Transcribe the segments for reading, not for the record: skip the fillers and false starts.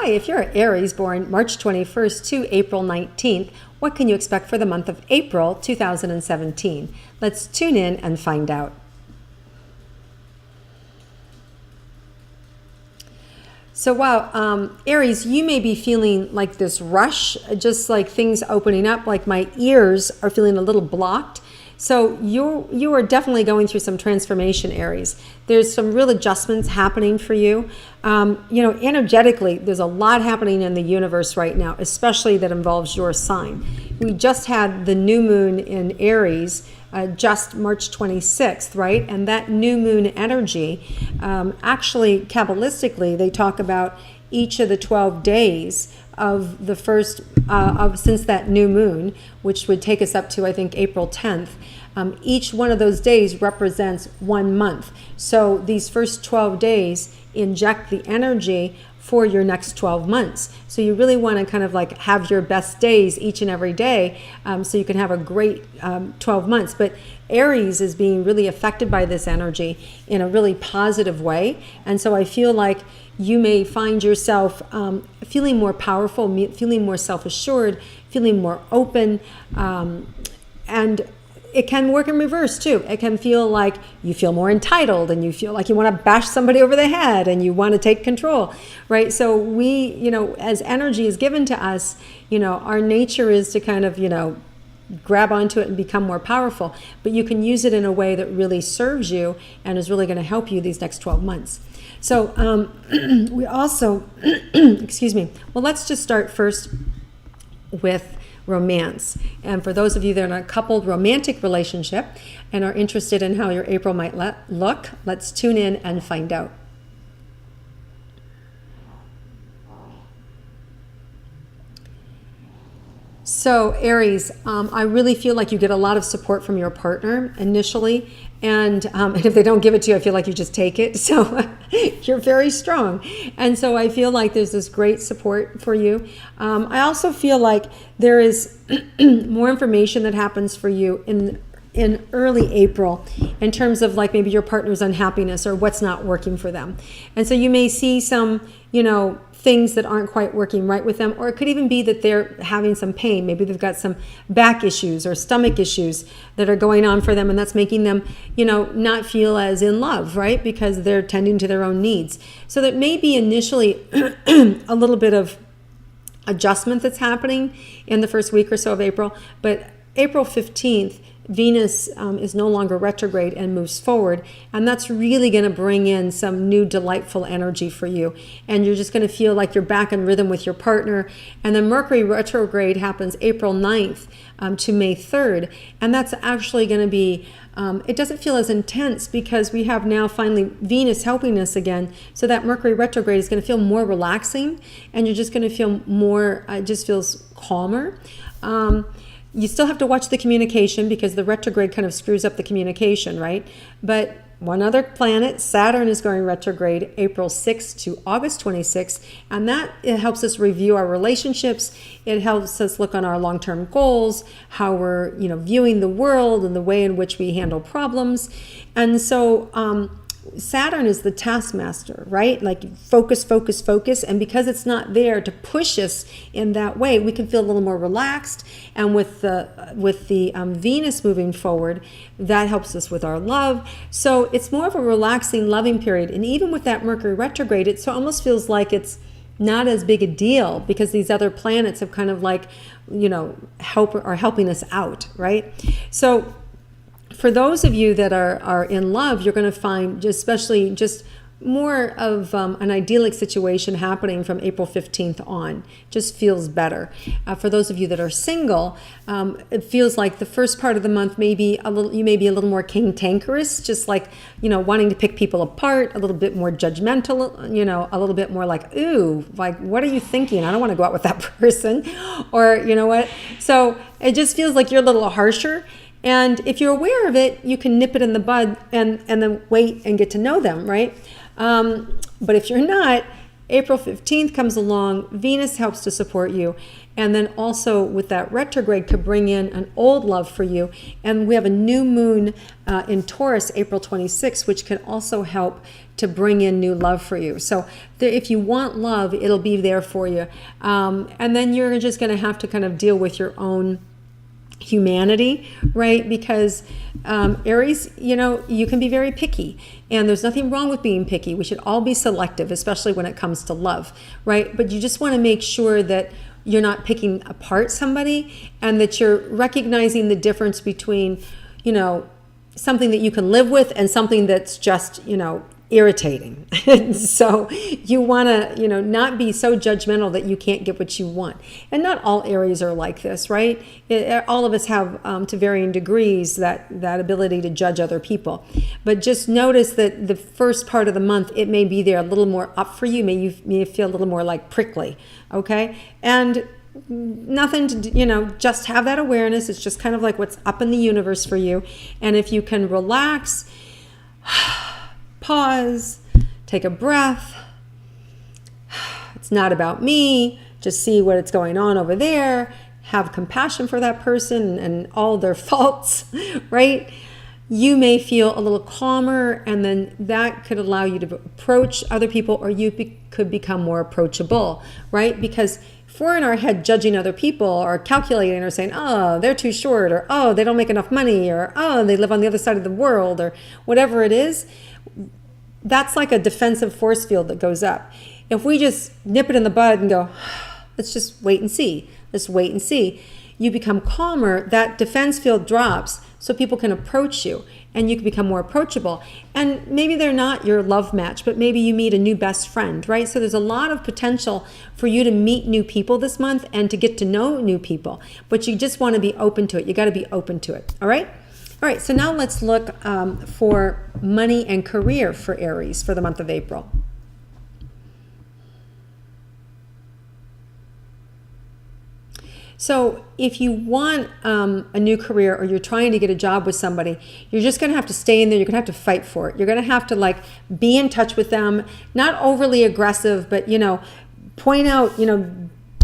Hi, if you're Aries born March 21st to April 19th, what can you expect for the month of April 2017? Let's tune in and find out. So wow, Aries, you may be feeling like this rush, just like things opening up, like my ears are feeling a little blocked. So you are definitely going through some transformation, Aries. There's some real adjustments happening for you. Energetically, there's a lot happening in the universe right now, especially that involves your sign. We just had the new moon in Aries, just March 26th, right? And that new moon energy, actually, Kabbalistically, they talk about each of the 12 days of the first, since that new moon, which would take us up to, I think, April 10th. Each one of those days represents 1 month. So these first 12 days inject the energy for your next 12 months. So you really want to kind of like have your best days each and every day, so you can have a great 12 months. But Aries is being really affected by this energy in a really positive way. And so I feel like you may find yourself feeling more powerful, feeling more self-assured, feeling more open, and it can work in reverse too. It can feel like you feel more entitled and you feel like you want to bash somebody over the head and you want to take control, right? So we, as energy is given to us, our nature is to kind of, grab onto it and become more powerful. But you can use it in a way that really serves you and is really going to help you these next 12 months. So we also, excuse me, well, let's just start first with romance. And for those of you that are in a coupled romantic relationship and are interested in how your April might look, let's tune in and find out. So Aries, I really feel like you get a lot of support from your partner initially, and if they don't give it to you, I feel like you just take it. So you're very strong, and so I feel like there's this great support for you. I also feel like there is more information that happens for you in early April in terms of like maybe your partner's unhappiness or what's not working for them, and so you may see some things that aren't quite working right with them, or it could even be that they're having some pain. Maybe they've got some back issues or stomach issues that are going on for them, and that's making them, not feel as in love, right? Because they're tending to their own needs. So that may be initially a little bit of adjustment that's happening in the first week or so of April, but April 15th, Venus is no longer retrograde and moves forward, and that's really going to bring in some new delightful energy for you, and you're just going to feel like you're back in rhythm with your partner. And then Mercury retrograde happens April 9th to May 3rd, and that's actually going to be it doesn't feel as intense because we have now finally Venus helping us again, so that Mercury retrograde is going to feel more relaxing, and you're just going to feel more, it just feels calmer. You still have to watch the communication because the retrograde kind of screws up the communication, right? But one other planet, Saturn, is going retrograde April 6th to August 26th, and it helps us review our relationships. It helps us look on our long-term goals, how we're viewing the world and the way in which we handle problems. And so Saturn is the taskmaster, right? Like focus, focus, focus. And because it's not there to push us in that way, we can feel a little more relaxed. And with the Venus moving forward, that helps us with our love. So it's more of a relaxing, loving period. And even with that Mercury retrograde, it almost feels like it's not as big a deal because these other planets have kind of like, are helping us out, right? So for those of you that are in love, you're going to find especially just more of an idyllic situation happening from April 15th on. Just feels better. For those of you that are single, it feels like the first part of the month you may be a little more cantankerous, just like, wanting to pick people apart, a little bit more judgmental, a little bit more like, ooh, like, what are you thinking? I don't want to go out with that person. Or, what? So it just feels like you're a little harsher. And if you're aware of it, you can nip it in the bud and then wait and get to know them, right? But if you're not, April 15th comes along, Venus helps to support you, And then also with that retrograde could bring in an old love for you. And we have a new moon in Taurus, April 26th, which can also help to bring in new love for you. So if you want love, it'll be there for you. And then you're just going to have to kind of deal with your own humanity, right? Because Aries, you can be very picky, and there's nothing wrong with being picky. We should all be selective, especially when it comes to love, right? But you just want to make sure that you're not picking apart somebody, and that you're recognizing the difference between, something that you can live with and something that's just, irritating. So you want to, not be so judgmental that you can't get what you want. And not all Aries are like this, right? All of us have, to varying degrees, that ability to judge other people. But just notice that the first part of the month, it may be there a little more up for you. You may feel a little more like prickly, okay? And nothing to, just have that awareness. It's just kind of like what's up in the universe for you. And if you can relax, pause, take a breath. It's not about me. Just see what's going on over there. Have compassion for that person and all their faults, right? You may feel a little calmer, and then that could allow you to approach other people, or you could become more approachable, right? Because if we're in our head judging other people or calculating or saying, oh, they're too short, or oh, they don't make enough money, or oh, they live on the other side of the world, or whatever it is, that's like a defensive force field that goes up. If we just nip it in the bud and go, let's just wait and see, you become calmer, that defense field drops so people can approach you, and you can become more approachable. And maybe they're not your love match, but maybe you meet a new best friend, right? So there's a lot of potential for you to meet new people this month and to get to know new people, but you just want to be open to it. You got to be open to it, all right? All right, so now let's look for money and career for Aries for the month of April. So if you want a new career, or you're trying to get a job with somebody, you're just going to have to stay in there. You're going to have to fight for it. You're going to have to be in touch with them, not overly aggressive, but, point out,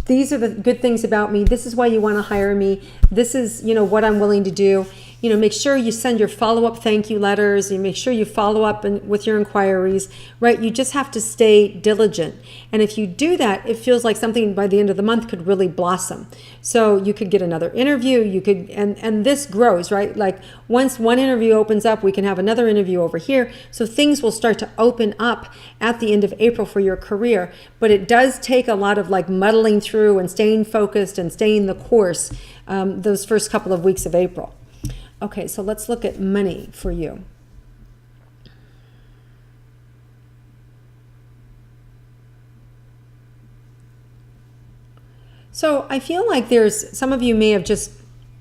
these are the good things about me. This is why you want to hire me. This is, what I'm willing to do. Make sure you send your follow-up thank you letters. You make sure you follow up with your inquiries, right? You just have to stay diligent. And if you do that, it feels like something by the end of the month could really blossom. So you could get another interview. You could, and this grows, right? Like once one interview opens up, we can have another interview over here. So things will start to open up at the end of April for your career. But it does take a lot of muddling through and staying focused and staying the course those first couple of weeks of April. Okay, so let's look at money for you. So I feel like some of you may have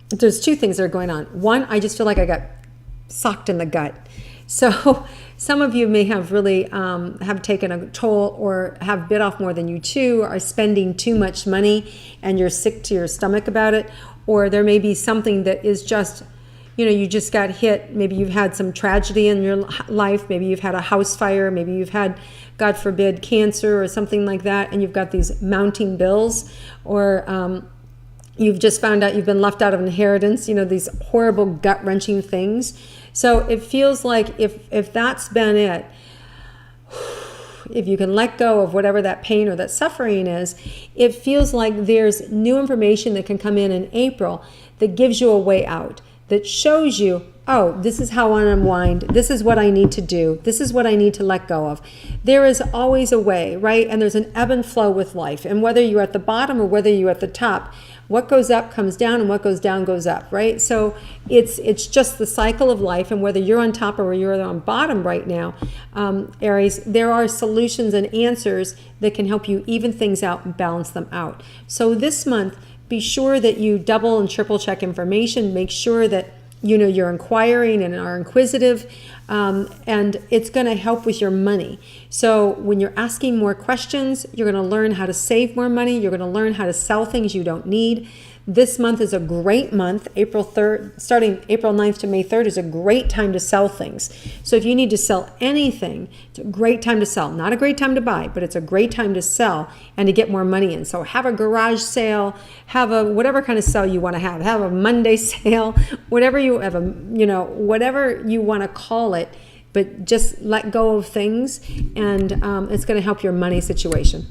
there's two things that are going on. One, I just feel like I got socked in the gut. So some of you may have really have taken a toll, or have bit off more than you chew, are spending too much money and you're sick to your stomach about it. Or there may be something that is just, you just got hit. Maybe you've had some tragedy in your life. Maybe you've had a house fire. Maybe you've had, God forbid, cancer or something like that, and you've got these mounting bills. Or you've just found out you've been left out of inheritance, these horrible gut-wrenching things. So it feels like if that's been it, if you can let go of whatever that pain or that suffering is, it feels like there's new information that can come in April that gives you a way out, that shows you, oh, this is how I unwind. This is what I need to do. This is what I need to let go of. There is always a way, right? And there's an ebb and flow with life. And whether you're at the bottom or whether you're at the top, what goes up comes down, and what goes down goes up, right? So it's just the cycle of life. And whether you're on top or you're on bottom right now, Aries, there are solutions and answers that can help you even things out and balance them out. So this month, be sure that you double and triple check information. Make sure that you're inquiring and are inquisitive, and it's going to help with your money. So when you're asking more questions, you're going to learn how to save more money. You're going to learn how to sell things you don't need. This month is a great month. April 3rd, starting April 9th to May 3rd is a great time to sell things. So if you need to sell anything, it's a great time to sell. Not a great time to buy, but it's a great time to sell and to get more money in. So have a garage sale, have a whatever kind of sale you want to have a Monday sale, whatever you have whatever you want to call it, but just let go of things, and it's going to help your money situation.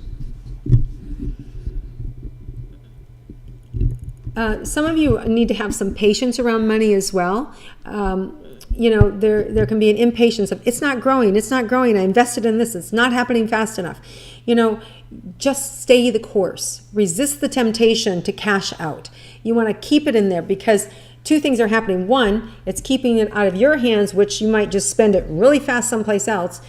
Some of you need to have some patience around money as well. There can be an impatience of, it's not growing, I invested in this, it's not happening fast enough. Just stay the course. Resist the temptation to cash out. You want to keep it in there because two things are happening. One, it's keeping it out of your hands, which you might just spend it really fast someplace else.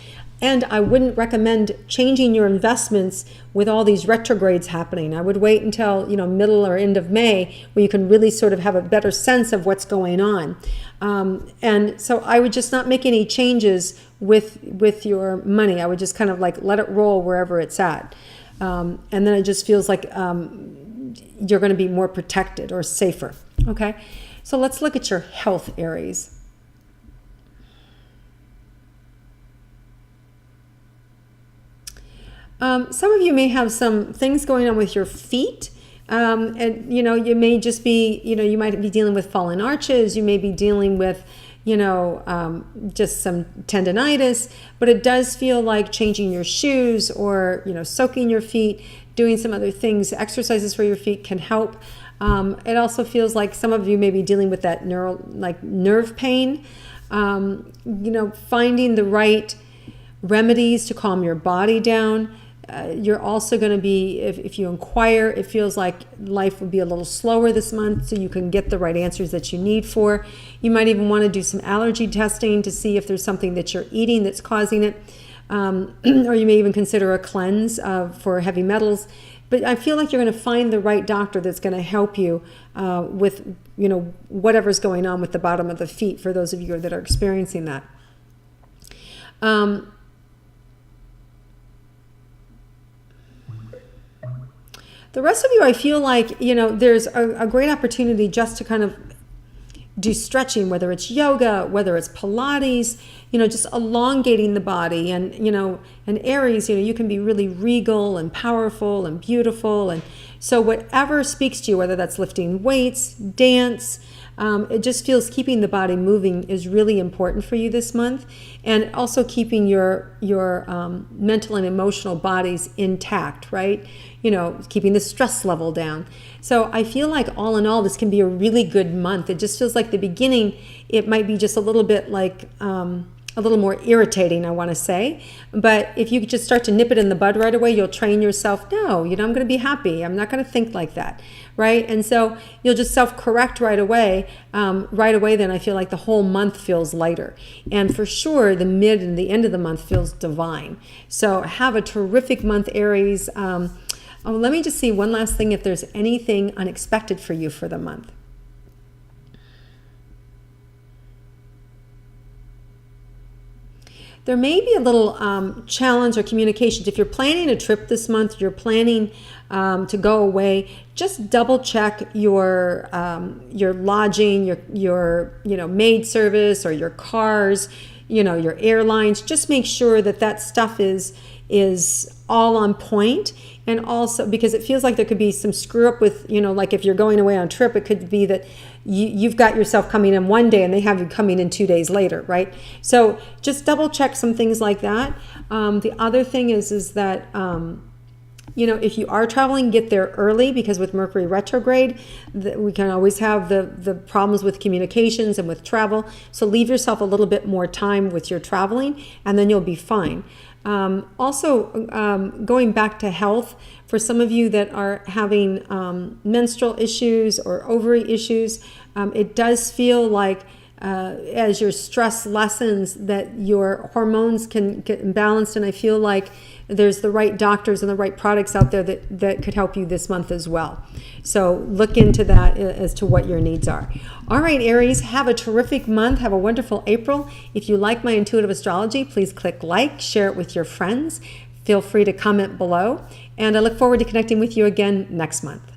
And I wouldn't recommend changing your investments with all these retrogrades happening. I would wait until middle or end of May, where you can really sort of have a better sense of what's going on. And so I would just not make any changes with your money. I would just kind of like let it roll wherever it's at. And then it just feels like you're going to be more protected or safer. Okay, so let's look at your health, Aries. Some of you may have some things going on with your feet. And you may just be, you might be dealing with fallen arches. You may be dealing with, just some tendonitis, but it does feel like changing your shoes or, soaking your feet, doing some other things, exercises for your feet can help. It also feels like some of you may be dealing with that nerve pain, finding the right remedies to calm your body down. You're also going to be, if you inquire, it feels like life will be a little slower this month so you can get the right answers that you need for. You might even want to do some allergy testing to see if there's something that you're eating that's causing it. Or you may even consider a cleanse for heavy metals. But I feel like you're going to find the right doctor that's going to help you with, whatever's going on with the bottom of the feet for those of you that are experiencing that. The rest of you, I feel like, there's a great opportunity just to kind of do stretching, whether it's yoga, whether it's Pilates, just elongating the body. And, and Aries, you can be really regal and powerful and beautiful. And so whatever speaks to you, whether that's lifting weights, dance, it just feels keeping the body moving is really important for you this month. And also keeping your mental and emotional bodies intact, right? Keeping the stress level down. So I feel like all in all, this can be a really good month. It just feels like the beginning, it might be just a little bit like a little more irritating, I want to say. But if you just start to nip it in the bud right away, you'll train yourself, no, I'm going to be happy. I'm not going to think like that, right? And so you'll just self-correct right away. Then I feel like the whole month feels lighter. And for sure, the mid and the end of the month feels divine. So have a terrific month, Aries. Let me just see one last thing, if there's anything unexpected for you for the month. There may be a little challenge or communications. If you're planning a trip this month, you're planning to go away, just double check your lodging, your maid service or your cars, your airlines. Just make sure that stuff is all on point. And also, because it feels like there could be some screw up with, like if you're going away on a trip, it could be that you've got yourself coming in one day and they have you coming in 2 days later, right? So just double check some things like that. The other thing is that, if you are traveling, get there early, because with Mercury retrograde, we can always have the problems with communications and with travel. So leave yourself a little bit more time with your traveling, and then you'll be fine. Going back to health, for some of you that are having menstrual issues or ovary issues, it does feel like as your stress lessens, that your hormones can get imbalanced, and I feel like there's the right doctors and the right products out there that could help you this month as well. So look into that as to what your needs are. All right, Aries, have a terrific month. Have a wonderful April. If you like my intuitive astrology, please click like, share it with your friends. Feel free to comment below, and I look forward to connecting with you again next month.